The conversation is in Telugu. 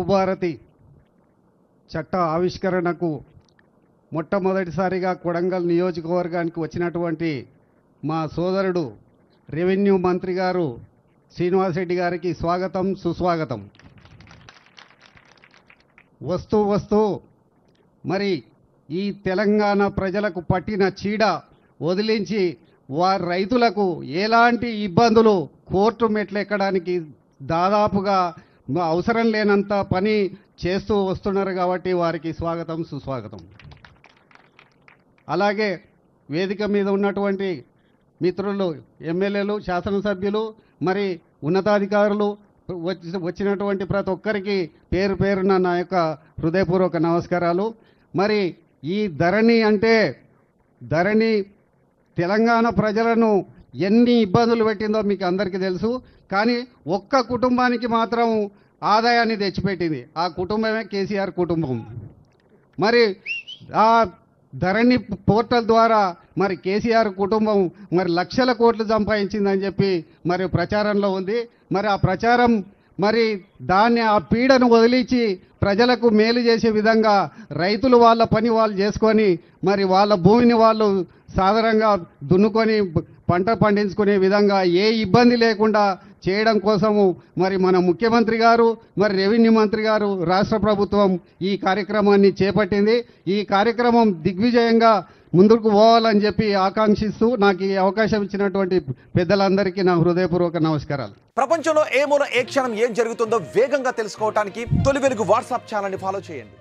భూభారతి చట్ట ఆవిష్కరణకు మొట్టమొదటిసారిగా కొడంగల్ నియోజకవర్గానికి వచ్చినటువంటి మా సోదరుడు రెవెన్యూ మంత్రి గారు శ్రీనివాసరెడ్డి గారికి స్వాగతం సుస్వాగతం. వస్తూ మరి ఈ తెలంగాణ ప్రజలకు పట్టిన చీడ వదిలించి వారి రైతులకు ఎలాంటి ఇబ్బందులు కోర్టు మెట్లెక్కడానికి దాదాపుగా అవసరం లేనంత పని చేస్తూ వస్తున్నారు కాబట్టి వారికి స్వాగతం సుస్వాగతం. అలాగే వేదిక మీద ఉన్నటువంటి మిత్రులు, ఎమ్మెల్యేలు, శాసనసభ్యులు, మరి ఉన్నతాధికారులు, వచ్చినటువంటి ప్రతి ఒక్కరికి పేరు పేరున నా యొక్క హృదయపూర్వక నమస్కారాలు. మరి ఈ ధరణి అంటే ధరణి తెలంగాణ ప్రజలను ఎన్ని ఇబ్బందులు పెట్టిందో మీకు అందరికీ తెలుసు. కానీ ఒక్క కుటుంబానికి మాత్రం ఆదాయాన్ని తెచ్చిపెట్టింది. ఆ కుటుంబమే కేసీఆర్ కుటుంబం. మరి ఆ ధరణి పోర్టల్ ద్వారా మరి కేసీఆర్ కుటుంబం మరి లక్షల కోట్లు సంపాదించిందని చెప్పి మరి ప్రచారంలో ఉంది. మరి ఆ ప్రచారం మరి దాన్ని ఆ పీడను వదిలించి ప్రజలకు మేలు చేసే విధంగా రైతులు వాళ్ళ పని వాళ్ళు చేసుకొని మరి వాళ్ళ భూమిని వాళ్ళు సాధారణంగా దున్నుకొని పంట పండించుకునే విధంగా ఏ ఇబ్బంది లేకుండా చేయడం కోసము మరి మన ముఖ్యమంత్రి గారు, మరి రెవెన్యూ మంత్రి గారు, రాష్ట్ర ప్రభుత్వం ఈ కార్యక్రమాన్ని చేపట్టింది. ఈ కార్యక్రమం దిగ్విజయంగా ముందుకు పోవాలని చెప్పి ఆకాంక్షిస్తూ నాకు ఈ అవకాశం ఇచ్చినటువంటి పెద్దలందరికీ నా హృదయపూర్వక నమస్కారాలు. ప్రపంచంలో ఏ మూల ఏ క్షణం ఏం జరుగుతుందో వేగంగా తెలుసుకోవడానికి తొలి వెలుగు వాట్సాప్ ఛానల్ని ఫాలో చేయండి.